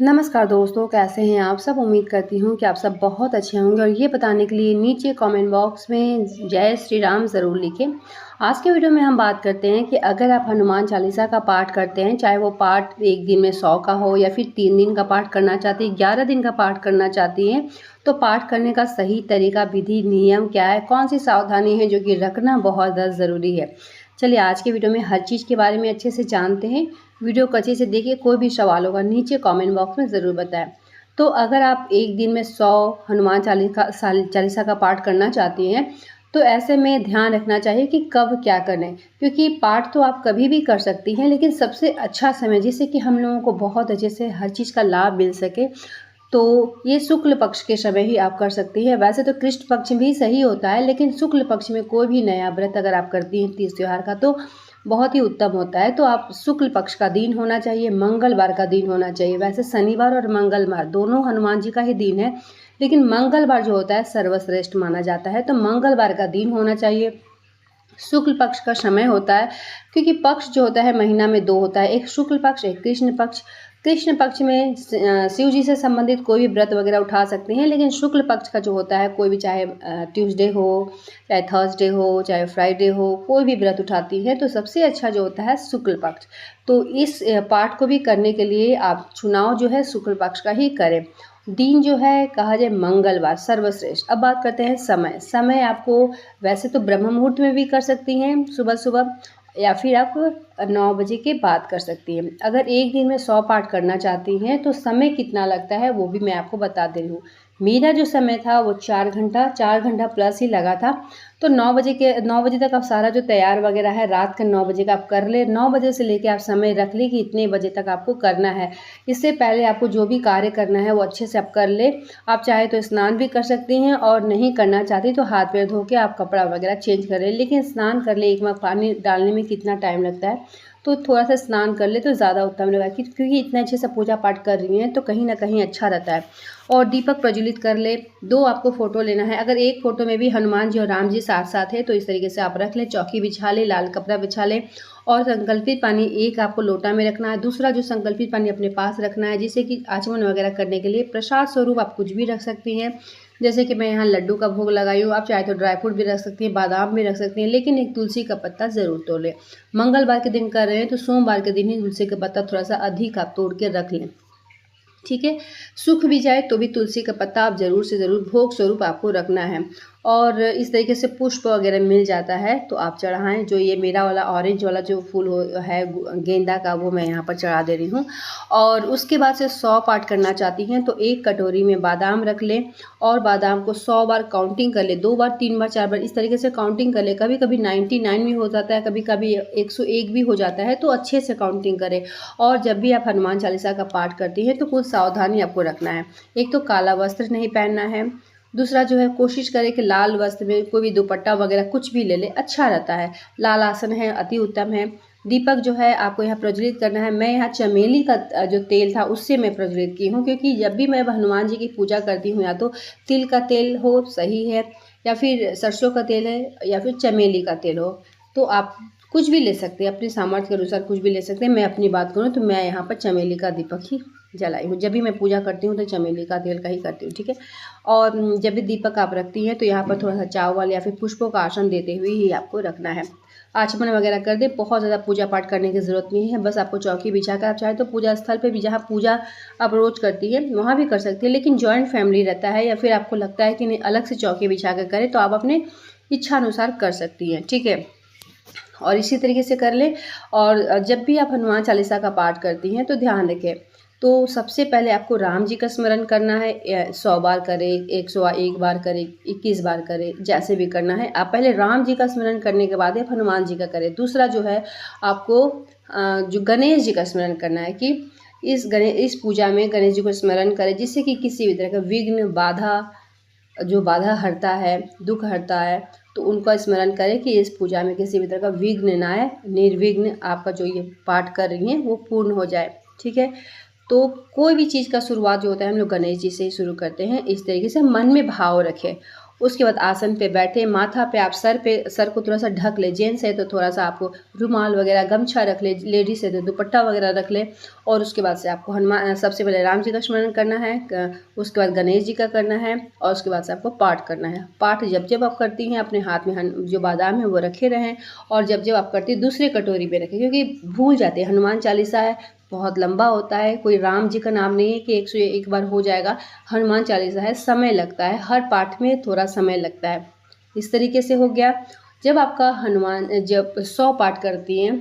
नमस्कार दोस्तों, कैसे हैं आप सब? उम्मीद करती हूँ कि आप सब बहुत अच्छे होंगे और ये बताने के लिए नीचे कमेंट बॉक्स में जय श्री राम ज़रूर लिखें। आज के वीडियो में हम बात करते हैं कि अगर आप हनुमान चालीसा का पाठ करते हैं, चाहे वो पाठ एक दिन में 100 का हो या फिर 3 दिन का पाठ करना चाहती हैं, 11 दिन का पाठ करना चाहती हैं, तो पाठ करने का सही तरीका, विधि, नियम क्या है, कौन सी सावधानी है जो कि रखना बहुत ज़्यादा ज़रूरी है। चलिए आज के वीडियो में हर चीज़ के बारे में अच्छे से जानते हैं। वीडियो को अच्छे से देखिए, कोई भी सवाल होगा नीचे कमेंट बॉक्स में ज़रूर बताएं। तो अगर आप एक दिन में 100 हनुमान चालीसा का पाठ करना चाहती हैं, तो ऐसे में ध्यान रखना चाहिए कि कब क्या करें, क्योंकि पाठ तो आप कभी भी कर सकती हैं, लेकिन सबसे अच्छा समय जिससे कि हम लोगों को बहुत अच्छे से हर चीज़ का लाभ मिल सके, तो ये शुक्ल पक्ष के समय ही आप कर सकती हैं। वैसे तो कृष्ण पक्ष भी सही होता है, लेकिन शुक्ल पक्ष में कोई भी नया व्रत अगर आप करती हैं तीज त्योहार का, तो बहुत ही उत्तम होता है। तो आप शुक्ल पक्ष का दिन होना चाहिए, मंगलवार का दिन होना चाहिए। वैसे शनिवार और मंगलवार दोनों हनुमान जी का ही दिन है, लेकिन मंगलवार जो होता है सर्वश्रेष्ठ माना जाता है, तो मंगलवार का दिन होना चाहिए। शुक्ल पक्ष का समय होता है, क्योंकि पक्ष जो होता है महीना में 2 होता है, एक शुक्ल पक्ष, एक कृष्ण पक्ष। कृष्ण पक्ष में शिव जी से संबंधित कोई भी व्रत वगैरह उठा सकते हैं, लेकिन शुक्ल पक्ष का जो होता है कोई भी, चाहे ट्यूसडे हो, चाहे थर्सडे हो, चाहे फ्राइडे हो, कोई भी व्रत उठाती है तो सबसे अच्छा जो होता है शुक्ल पक्ष। तो इस पाठ को भी करने के लिए आप चुनाव जो है शुक्ल पक्ष का ही करें। दिन जो है कहा जाए मंगलवार सर्वश्रेष्ठ। अब बात करते हैं समय आपको वैसे तो ब्रह्म मुहूर्त में भी कर सकती हैं सुबह सुबह, या फिर आप 9 बजे के बाद कर सकती हैं। अगर एक दिन में 100 पाठ करना चाहती हैं तो समय कितना लगता है वो भी मैं आपको बता दे रही हूँ। मेरा जो समय था वो 4 घंटा प्लस ही लगा था। तो 9 बजे तक आप सारा जो तैयार वगैरह है रात के 9 बजे का आप कर ले। 9 बजे से लेके आप समय रख ले कि इतने बजे तक आपको करना है। इससे पहले आपको जो भी कार्य करना है वो अच्छे से आप कर ले। आप चाहे तो स्नान भी कर सकती हैं, और नहीं करना चाहती तो हाथ पैर धो के आप कपड़ा वगैरह चेंज कर ले। लेकिन स्नान कर ले, एक मग पानी डालने में कितना टाइम लगता है, तो थोड़ा सा स्नान कर ले तो ज़्यादा उत्तम रहेगा, क्योंकि इतना अच्छे से पूजा पाठ कर रही हैं तो कहीं ना कहीं अच्छा रहता है। और दीपक प्रज्वलित कर ले। 2 आपको फ़ोटो लेना है। अगर एक फ़ोटो में भी हनुमान जी और राम जी साथ साथ है तो इस तरीके से आप रख लें। चौकी बिछा ले, लाल कपड़ा बिछा ले, और संकल्पित पानी एक आपको लोटा में रखना है, दूसरा जो संकल्पित पानी अपने पास रखना है, जिससे कि आचमन वगैरह करने के लिए प्रसाद स्वरूप आप कुछ भी रख सकती हैं। जैसे कि मैं यहाँ लड्डू का भोग लगाई हूँ, आप चाहे तो ड्राई फ्रूट भी रख सकती हैं, बादाम भी रख सकती हैं, लेकिन एक तुलसी का पत्ता ज़रूर तोड़ लें। मंगलवार के दिन कर रहे हैं तो सोमवार के दिन ही तुलसी का पत्ता थोड़ा सा अधिक आप तोड़ के रख लें, ठीक है। सूख भी जाए तो भी तुलसी का पत्ता आप ज़रूर से ज़रूर भोग स्वरूप आपको रखना है। और इस तरीके से पुष्प वगैरह मिल जाता है तो आप चढ़ाएं। जो ये मेरा वाला ऑरेंज वाला जो फूल है गेंदा का, वो मैं यहाँ पर चढ़ा दे रही हूँ। और उसके बाद से 100 पाठ करना चाहती हैं तो एक कटोरी में बादाम रख लें, और बादाम को 100 बार काउंटिंग कर ले, 2 बार, 3 बार, 4 बार, इस तरीके से काउंटिंग कर ले। कभी कभी 99 भी हो जाता है, कभी कभी 101 भी हो जाता है, तो अच्छे से काउंटिंग करें। और जब भी आप हनुमान चालीसा का पाठ करती हैं तो कुछ सावधानी आपको रखना है। एक तो काला वस्त्र नहीं पहनना है, दूसरा जो है कोशिश करें कि लाल वस्त्र में कोई भी दुपट्टा वगैरह कुछ भी ले ले, अच्छा रहता है। लाल आसन है, अति उत्तम है। दीपक जो है आपको यहाँ प्रज्वलित करना है। मैं यहाँ चमेली का जो तेल था उससे मैं प्रज्वलित की हूँ, क्योंकि जब भी मैं हनुमान जी की पूजा करती हूँ, या तो तिल का तेल हो सही है, या फिर सरसों का तेल है, या फिर चमेली का तेल हो, तो आप कुछ भी ले सकते हैं, अपने सामर्थ्य के अनुसार कुछ भी ले सकते हैं। मैं अपनी बात करूँ तो मैं यहाँ पर चमेली का दीपक ही जलाई हूँ। जब भी मैं पूजा करती हूँ तो चमेली का तेल का ही करती हूँ, ठीक है। और जब भी दीपक आप रखती हैं तो यहाँ पर थोड़ा सा चावल या फिर पुष्पों का आसन देते हुए ही आपको रखना है। आचमन वगैरह कर दे, बहुत ज़्यादा पूजा पाठ करने की ज़रूरत नहीं है। बस आपको चौकी बिछा कर, आप चाहे तो पूजा स्थल पे भी, जहाँ पूजा आप रोज़ करती है वहाँ भी कर सकती है, लेकिन जॉइंट फैमिली रहता है, या फिर आपको लगता है कि नहीं अलग से चौकी बिछा कर करें, तो आप अपने इच्छा अनुसार कर सकती हैं, ठीक है। और इसी तरीके से कर ले। और जब भी आप हनुमान चालीसा का पाठ करती हैं तो ध्यान रखें, तो सबसे पहले आपको राम जी का स्मरण करना है। 100 बार करें, 101 बार करें, 21 बार करें, जैसे भी करना है। आप पहले राम जी का स्मरण करने के बाद आप हनुमान जी का करें। दूसरा जो है आपको जो गणेश जी का स्मरण करना है, कि इस पूजा में गणेश जी को स्मरण करें, जिससे कि किसी भी तरह का विघ्न, बाधा हरता है, दुख हरता है, तो उनका स्मरण करें कि इस पूजा में किसी भी तरह का विघ्न ना आए, निर्विघ्न आपका जो ये पाठ कर रही हैं वो पूर्ण हो जाए, ठीक है। तो कोई भी चीज़ का शुरुआत जो होता है हम लोग गणेश जी से ही शुरू करते हैं। इस तरीके से मन में भाव रखें। उसके बाद आसन पे बैठे, माथा पे आप सर को थोड़ा सा ढक ले, जेंट्स है तो थोड़ा सा आपको रुमाल वगैरह गमछा रख ले, लेडीज है तो दुपट्टा वगैरह रख ले। और उसके बाद से आपको हनुमान सबसे पहले राम जी का स्मरण करना है, उसके बाद गणेश जी का करना है, और उसके बाद से आपको पाठ करना है। पाठ जब जब आप करती हैं अपने हाथ में जो बादाम है वो रखे रहें, और जब जब आप करती हैं दूसरे कटोरी पे रखें, क्योंकि भूल जाते हैं। हनुमान चालीसा है, बहुत लंबा होता है, कोई राम जी का नाम नहीं है कि 101 बार हो जाएगा। हनुमान चालीसा है, समय लगता है, हर पाठ में थोड़ा समय लगता है। इस तरीके से हो गया। जब आपका हनुमान जब 100 पाठ करती हैं,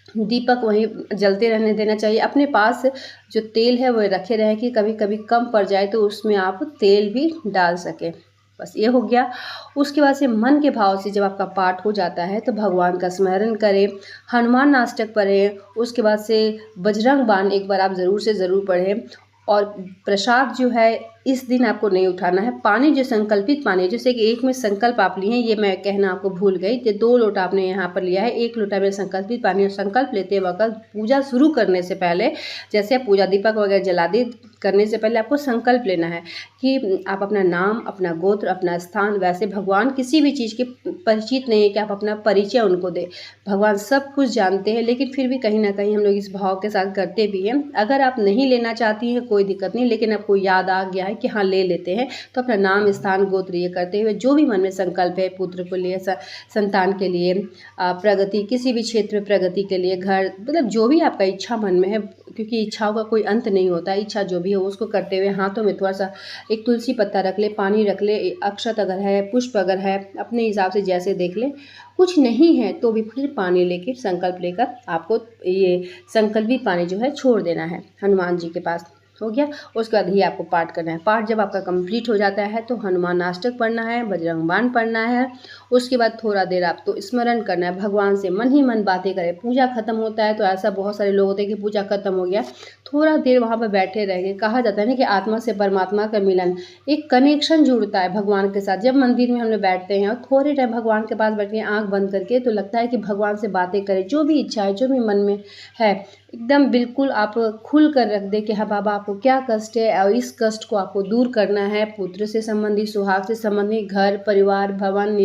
दीपक वहीं जलते रहने देना चाहिए। अपने पास जो तेल है वो रखे रहें कि कभी कभी कम पड़ जाए तो उसमें आप तेल भी डाल सकें। बस ये हो गया। उसके बाद से मन के भाव से जब आपका पाठ हो जाता है तो भगवान का स्मरण करें, हनुमान अष्टक पढ़ें, उसके बाद से बजरंग बाण एक बार आप ज़रूर से ज़रूर पढ़ें। और प्रसाद जो है इस दिन आपको नहीं उठाना है। पानी जो संकल्पित पानी, जैसे कि एक में संकल्प आप लिए हैं, ये मैं कहना आपको भूल गई कि 2 लोटा आपने यहाँ पर लिया है, 1 लोटा में संकल्पित पानी। और संकल्प लेते वक्त पूजा शुरू करने से पहले, जैसे आप पूजा दीपक वगैरह जला दे, करने से पहले आपको संकल्प लेना है कि आप अपना नाम, अपना गोत्र, अपना स्थान, वैसे भगवान किसी भी चीज़ के परिचित नहीं है कि आप अपना परिचय उनको दें। भगवान सब कुछ जानते हैं, लेकिन फिर भी कहीं ना कहीं हम लोग इस भाव के साथ करते भी हैं। अगर आप नहीं लेना चाहती हैं कोई दिक्कत नहीं, लेकिन आपको याद आ गया है कि हाँ ले लेते हैं, तो अपना नाम, स्थान, गोत्र ये करते हुए जो भी मन में संकल्प है, पुत्र के लिए, संतान के लिए, प्रगति, किसी भी क्षेत्र में प्रगति के लिए, घर, मतलब जो भी आपका इच्छा मन में है, क्योंकि इच्छाओं का कोई अंत नहीं होता। इच्छा जो भी है उसको करते हुए हाथों में थोड़ा सा एक तुलसी पत्ता रख ले, पानी रख ले, अक्षत अगर है, पुष्प अगर है, अपने हिसाब से जैसे देख ले। कुछ नहीं है तो भी फिर पानी लेकर, संकल्प लेकर आपको ये संकल्पित पानी जो है छोड़ देना है हनुमान जी के पास। हो गया। उसके बाद ही आपको पाठ करना है। पाठ जब आपका कंप्लीट हो जाता है तो हनुमान अष्टक पढ़ना है, बजरंग बाण पढ़ना है। उसके बाद थोड़ा देर आपको स्मरण करना है, भगवान से मन ही मन बातें करें। पूजा खत्म होता है तो ऐसा बहुत सारे लोग होते हैं कि पूजा खत्म हो गया, थोड़ा देर वहाँ पर बैठे रहेंगे। कहा जाता है ना कि आत्मा से परमात्मा का मिलन, एक कनेक्शन जुड़ता है भगवान के साथ। जब मंदिर में हम लोग बैठते हैं और थोड़े टाइम भगवान के पास बैठे आँख बंद करके, तो लगता है कि भगवान से बातें करें, जो भी इच्छा है, जो भी मन में है, एकदम बिल्कुल आप खुल कर रख दे कि हाँ बाबा आपको क्या कष्ट है, और इस कष्ट को आपको दूर करना है। पुत्र से संबंधित, सुहाग से संबंधित, घर परिवार भवन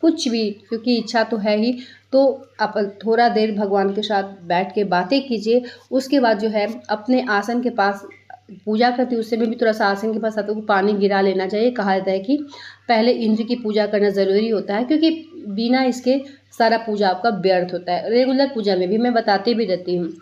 कुछ भी, क्योंकि इच्छा तो है ही। तो आप थोड़ा देर भगवान के साथ बैठ के बातें कीजिए। उसके बाद जो है अपने आसन के पास पूजा करती, उस समय भी थोड़ा सा आसन के पास आपको पानी गिरा लेना चाहिए। कहा जाता है कि पहले इंद्र की पूजा करना ज़रूरी होता है, क्योंकि बिना इसके सारा पूजा आपका व्यर्थ होता है। रेगुलर पूजा में भी मैं बताती भी रहती हूँ।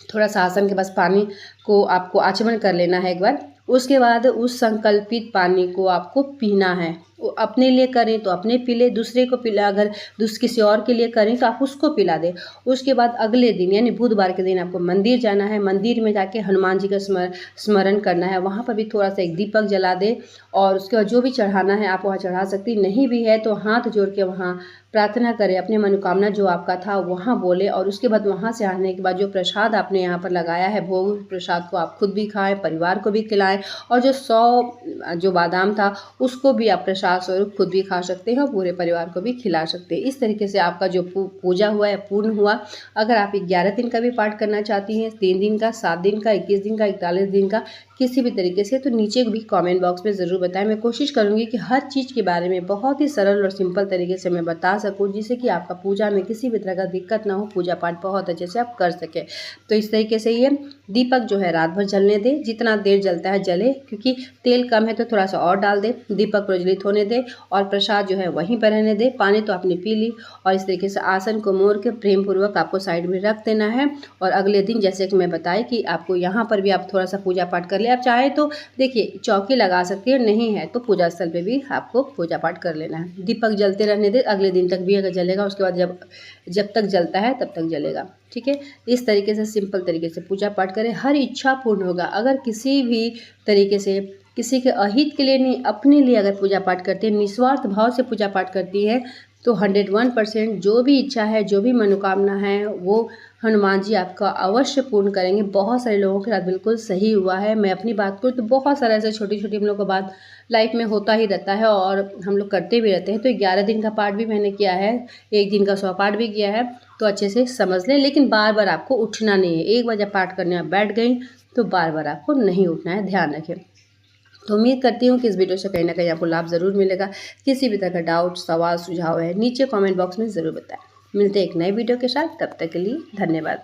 थोड़ा सा आसन के पास पानी को आपको आचमन कर लेना है एक बार। उसके बाद उस संकल्पित पानी को आपको पीना है। वो अपने लिए करें तो अपने पी ले, दूसरे को पिला, अगर किसी और के लिए करें तो आप उसको पिला दें। उसके बाद अगले दिन यानी बुधवार के दिन आपको मंदिर जाना है। मंदिर में जाके हनुमान जी का स्मरण करना है। वहाँ पर भी थोड़ा सा एक दीपक जला दे, और उसके बाद जो भी चढ़ाना है आप वहाँ चढ़ा सकती। नहीं भी है तो हाथ जोड़ के वहाँ प्रार्थना करें, अपनी मनोकामना जो आपका था वहाँ बोले। और उसके बाद वहाँ से आने के बाद जो प्रसाद आपने यहाँ पर लगाया है, भोग प्रसाद को आप खुद भी खाएं, परिवार को भी खिलाएं। और जो 100 जो बादाम था उसको भी आप प्रसाद स्वरूप खुद भी खा सकते हैं और पूरे परिवार को भी खिला सकते हैं। इस तरीके से आपका जो पूजा हुआ है पूर्ण हुआ। अगर आप 11 दिन का भी पाठ करना चाहती हैं, 3 दिन का, 7 दिन का, 21 दिन का, 41 दिन का, किसी भी तरीके से, तो नीचे भी कमेंट बॉक्स में ज़रूर बताएं। मैं कोशिश करूंगी कि हर चीज़ के बारे में बहुत ही सरल और सिंपल तरीके से मैं बता सकूं, जिससे कि आपका पूजा में किसी भी तरह का दिक्कत ना हो, पूजा पाठ बहुत अच्छे से आप कर सकें। तो इस तरीके से ये दीपक जो है रात भर जलने दें, जितना देर जलता है जले, क्योंकि तेल कम है तो थोड़ा सा और डाल दे। दीपक प्रज्वलित होने दे और प्रसाद जो है वहीं पर रहने दे। पानी तो आपने पी ली, और इस तरीके से आसन को मोड़ के प्रेम पूर्वक आपको साइड में रख देना है। और अगले दिन जैसे कि मैं बताई कि आपको यहाँ पर भी आप थोड़ा सा पूजा पाठ कर ले। आप चाहे तो देखिए चौकी लगा सकती है, नहीं है तो पूजा स्थल पे भी आपको पूजा पाठ कर लेना है। दीपक जलते रहने दे, अगले दिन तक भी अगर जलेगा, उसके बाद जब तक जलता है तब तक जलेगा। ठीक है, इस तरीके से सिंपल तरीके से पूजा पाठ करें, हर इच्छा पूर्ण होगा। अगर किसी भी तरीके से किसी के अहित के लिए नहीं, अपने लिए अगर पूजा पाठ करते हैं, निस्वार्थ भाव से पूजा पाठ करती है, तो 101% जो भी इच्छा है, जो भी मनोकामना है, वो हनुमान जी आपका अवश्य पूर्ण करेंगे। बहुत सारे लोगों के साथ बिल्कुल सही हुआ है। मैं अपनी बात करूँ तो बहुत सारा ऐसे छोटी छोटी हम लोग का बात लाइफ में होता ही रहता है, और हम लोग करते भी रहते हैं। तो 11 दिन का पाठ भी मैंने किया है, 1 दिन का 100 पाठ भी किया है, तो अच्छे से समझ लें। लेकिन बार बार आपको उठना नहीं है। एक बार जब पाठ करने आप बैठ गई तो बार बार आपको नहीं उठना है, ध्यान रखें। तो उम्मीद करती हूँ कि इस वीडियो से कहीं ना कहीं आपको लाभ ज़रूर मिलेगा। किसी भी तरह का डाउट, सवाल, सुझाव है नीचे कमेंट बॉक्स में ज़रूर बताएं। मिलते हैं एक नए वीडियो के साथ, तब तक के लिए धन्यवाद।